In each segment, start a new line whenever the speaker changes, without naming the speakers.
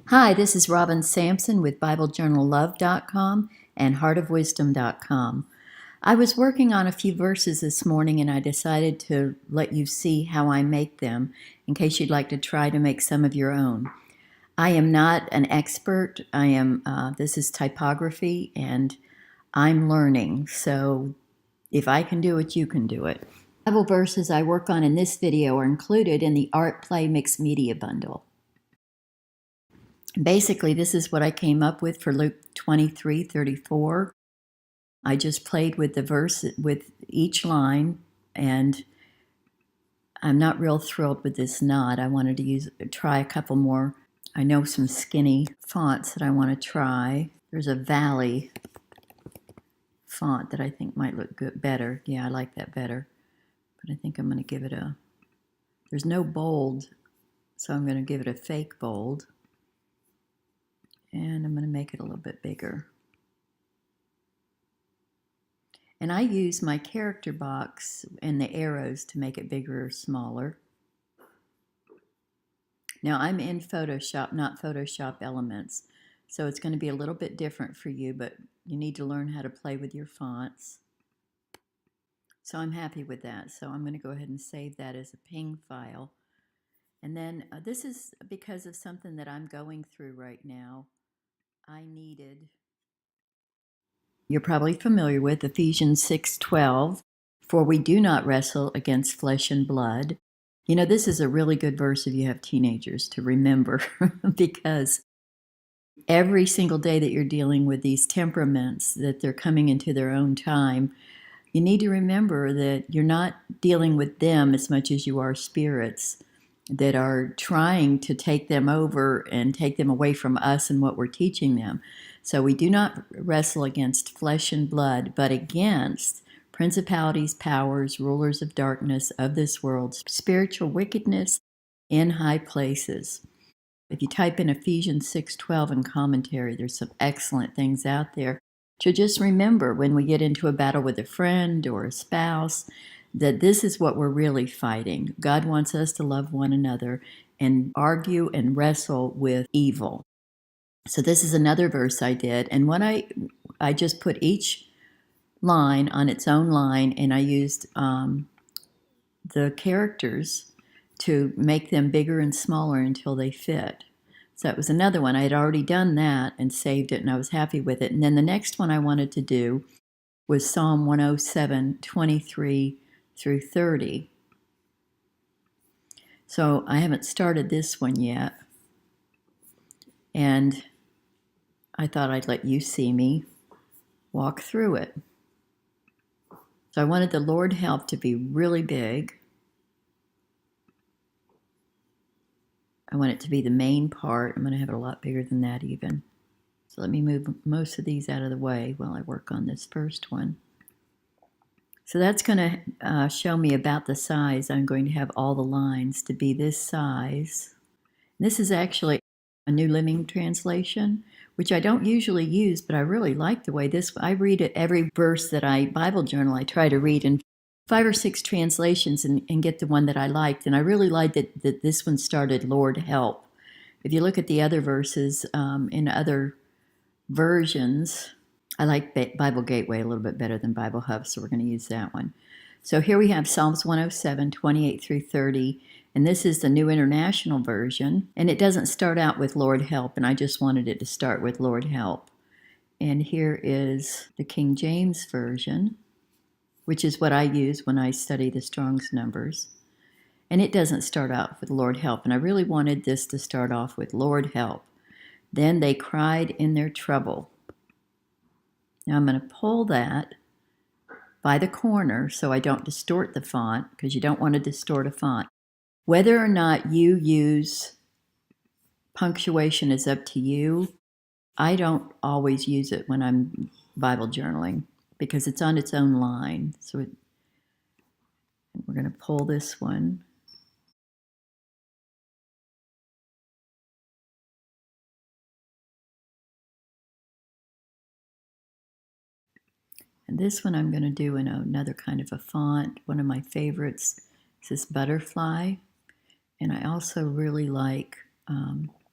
Hi, this is Robin Sampson with BibleJournalLove.com and HeartOfWisdom.com. I was working on a few verses this morning and I decided to let you see how I make them in case you'd like to try to make some of your own. I am not an expert. This is typography and I'm learning. So if I can do it, you can do it. Bible verses I work on in this video are included in the Art Play Mixed Media Bundle. Basically, this is what I came up with for Luke 23:34. I just played with the verse with each line, and I'm not real thrilled with this knot. I wanted to try a couple more. I know some skinny fonts that I want to try. There's a Valley font that I think might look good, better. Yeah, I like that better. But I think I'm going to give it there's no bold, so I'm going to give it a fake bold. And I'm going to make it a little bit bigger. And I use my character box and the arrows to make it bigger or smaller. Now I'm in Photoshop, not Photoshop Elements. So it's going to be a little bit different for you, but you need to learn how to play with your fonts. So I'm happy with that. So I'm going to go ahead and save that as a ping file. And then this is because of something that I'm going through right now. You're probably familiar with Ephesians 6:12, for we do not wrestle against flesh and blood. You know, this is a really good verse if you have teenagers to remember because every single day that you're dealing with these temperaments, that they're coming into their own time, you need to remember that you're not dealing with them as much as you are spirits that are trying to take them over and take them away from us and what we're teaching them. So we do not wrestle against flesh and blood, but against principalities, powers, rulers of darkness of this world, spiritual wickedness in high places. If you type in Ephesians 6:12 in commentary, there's some excellent things out there to just remember when we get into a battle with a friend or a spouse, that this is what we're really fighting. God wants us to love one another and argue and wrestle with evil. So this is another verse I did, and when I just put each line on its own line, and I used the characters to make them bigger and smaller until they fit. So that was another one. I had already done that and saved it, and I was happy with it. And then the next one I wanted to do was Psalm 107:23 through 30. So I haven't started this one yet. And I thought I'd let you see me walk through it. So I wanted the Lord help to be really big. I want it to be the main part. I'm going to have it a lot bigger than that even. So let me move most of these out of the way while I work on this first one. So that's going to show me about the size. I'm going to have all the lines to be this size. This is actually a New Living Translation, which I don't usually use, but I really like the way I read it every verse that I Bible journal. I try to read in 5 or 6 translations and get the one that I liked. And I really liked that this one started, Lord help. If you look at the other verses in other versions, I like Bible Gateway a little bit better than Bible Hub, so we're going to use that one. So here we have Psalms 107:28 through 30, and this is the New International Version, and it doesn't start out with Lord help, and I just wanted it to start with Lord help. And here is the King James Version, which is what I use when I study the Strong's numbers. And it doesn't start out with Lord help, and I really wanted this to start off with Lord help. Then they cried in their trouble. Now I'm going to pull that by the corner so I don't distort the font, because you don't want to distort a font. Whether or not you use punctuation is up to you. I don't always use it when I'm Bible journaling because it's on its own line. So we're going to pull this one. And this one I'm going to do in another kind of a font. One of my favorites is this Butterfly. And I also really like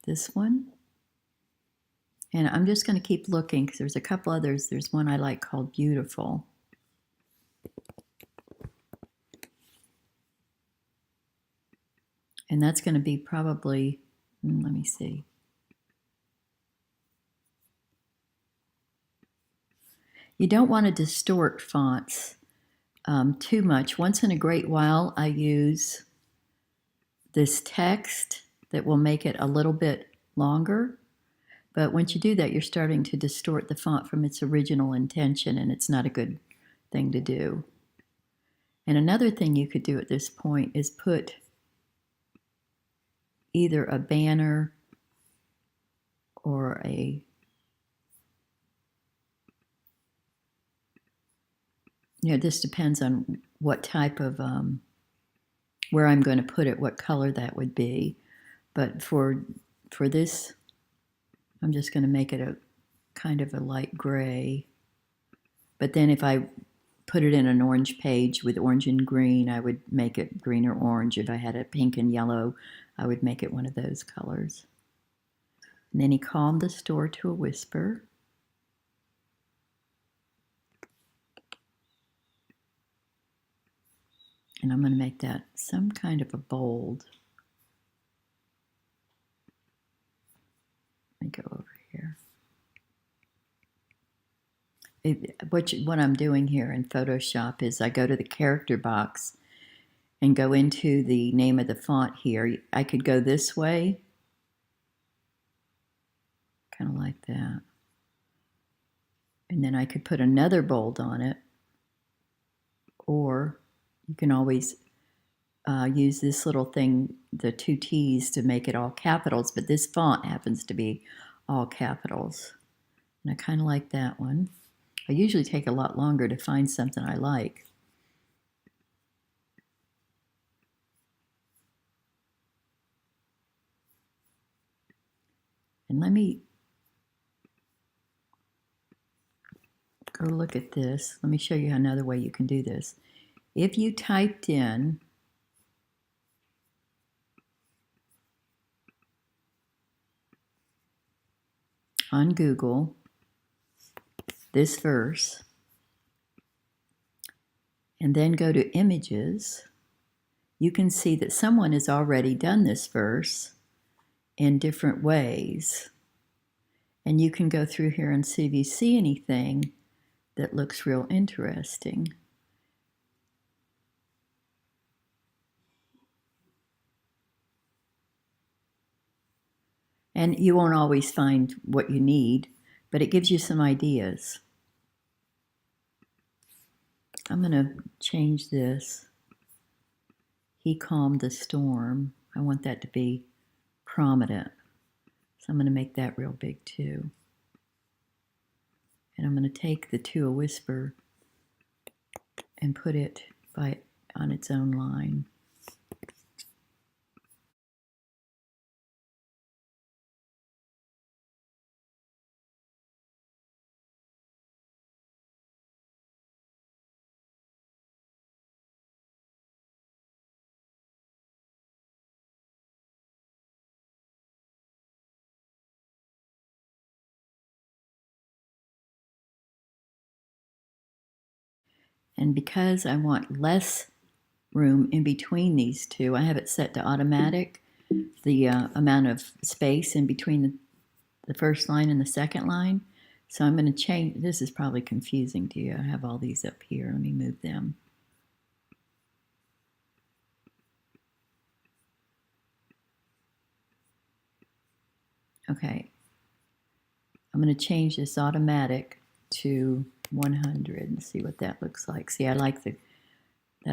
this one. And I'm just going to keep looking because there's a couple others. There's one I like called Beautiful. And that's going to be probably, let me see. You don't want to distort fonts too much. Once in a great while, I use this text that will make it a little bit longer. But once you do that, you're starting to distort the font from its original intention, and it's not a good thing to do. And another thing you could do at this point is put either a banner or a this depends on what type of where I'm going to put it, what color that would be. But for this, I'm just going to make it a kind of a light gray. But then if I put it in an orange page with orange and green, I would make it green or orange. If I had a pink and yellow, I would make it one of those colors. And then he calmed the store to a whisper. And I'm going to make that some kind of a bold. Let me go over here. What I'm doing here in Photoshop is I go to the character box and go into the name of the font here. I could go this way, kind of like that. And then I could put another bold on it, or you can always use this little thing, the 2 T's, to make it all capitals, but this font happens to be all capitals. And I kind of like that one. I usually take a lot longer to find something I like. And let me go look at this. Let me show you another way you can do this. If you typed in on Google this verse, and then go to images, you can see that someone has already done this verse in different ways. And you can go through here and see if you see anything that looks real interesting. And you won't always find what you need, but it gives you some ideas. I'm going to change this. He calmed the storm. I want that to be prominent. So I'm going to make that real big too. And I'm going to take the To a Whisper and put it on its own line. And because I want less room in between these two, I have it set to automatic, the amount of space in between the first line and the second line. So I'm going to change, this is probably confusing to you. I have all these up here. Let me move them. Okay. I'm going to change this automatic to 100 and see what that looks like. See, I like that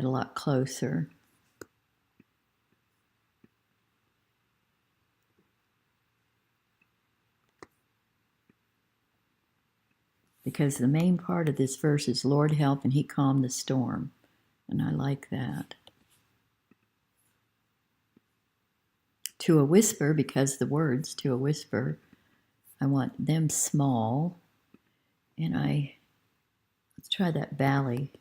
a lot closer. Because the main part of this verse is Lord help and he calmed the storm. And I like that. To a whisper, because the words to a whisper, I want them small. And let's try that Valley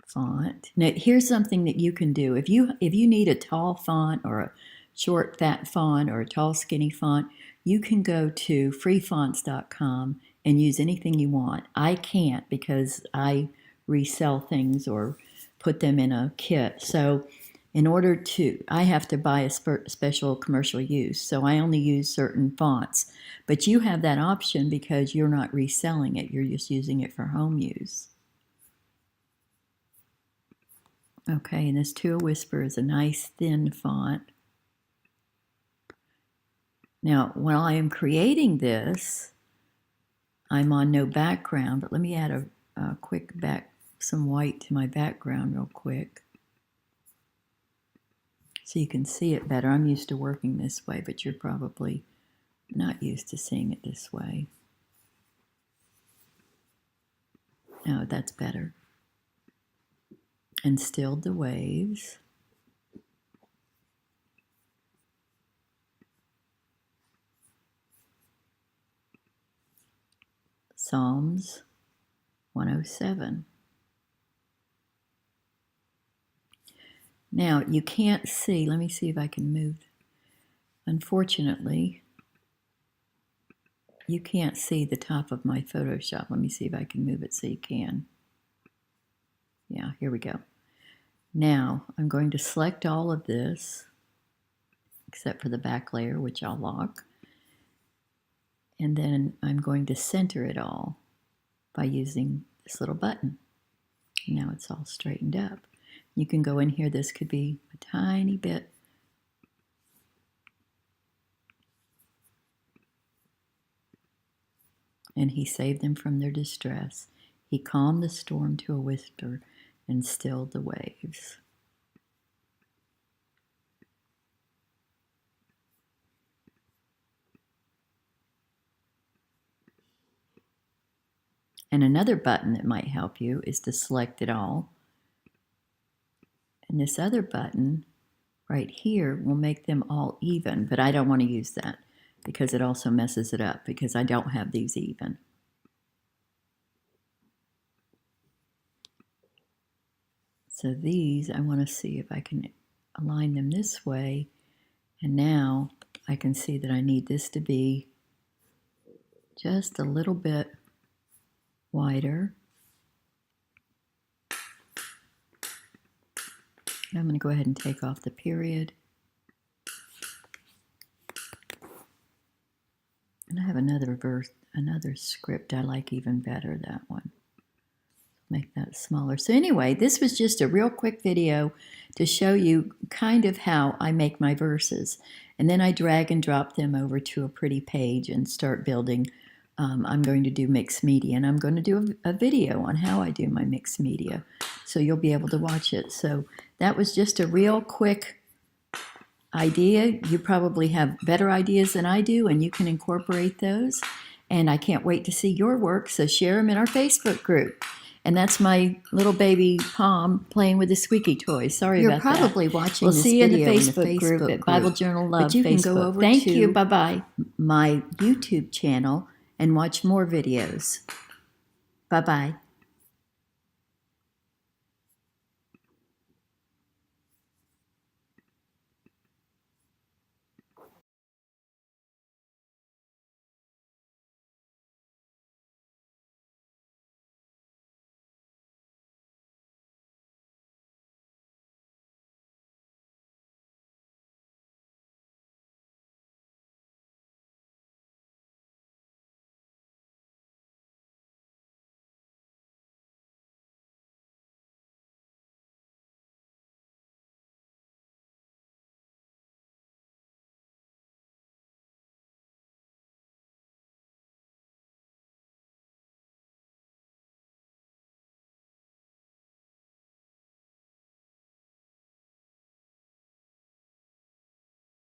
font. Now here's something that you can do. If you need a tall font or a short, fat font or a tall, skinny font, you can go to freefonts.com and use anything you want. I can't because I resell things or put them in a kit. So in order to, I have to buy a special commercial use. So I only use certain fonts. But you have that option because you're not reselling it. You're just using it for home use. Okay, and this To a Whisper is a nice thin font. Now, while I am creating this, I'm on no background, but let me add a quick some white to my background real quick so you can see it better. I'm used to working this way, but you're probably not used to seeing it this way. Oh, that's better. And Stilled the Waves. Psalms 107. Now, you can't see, let me see if I can move. Unfortunately, you can't see the top of my Photoshop. Let me see if I can move it so you can. Yeah, here we go. Now, I'm going to select all of this, except for the back layer, which I'll lock. And then I'm going to center it all by using this little button. Now it's all straightened up. You can go in here, this could be a tiny bit. And he saved them from their distress. He calmed the storm to a whisper and stilled the waves. And another button that might help you is to select it all. And this other button right here will make them all even, but I don't want to use that because it also messes it up because I don't have these even. So these, I want to see if I can align them this way. And now I can see that I need this to be just a little bit wider. And I'm going to go ahead and take off the period. And I have another script I like even better, that one. Make that smaller. So anyway, this was just a real quick video to show you kind of how I make my verses. And then I drag and drop them over to a pretty page and start building. I'm going to do mixed media, and I'm going to do a video on how I do my mixed media. So you'll be able to watch it. So that was just a real quick idea. You probably have better ideas than I do, and you can incorporate those. And I can't wait to see your work, so share them in our Facebook group. And that's my little baby Pom playing with the squeaky toy. Sorry about that. You're probably watching this video in the Facebook group at Bible Journal Love. But you can go over to bye-bye my YouTube channel and watch more videos. Bye-bye.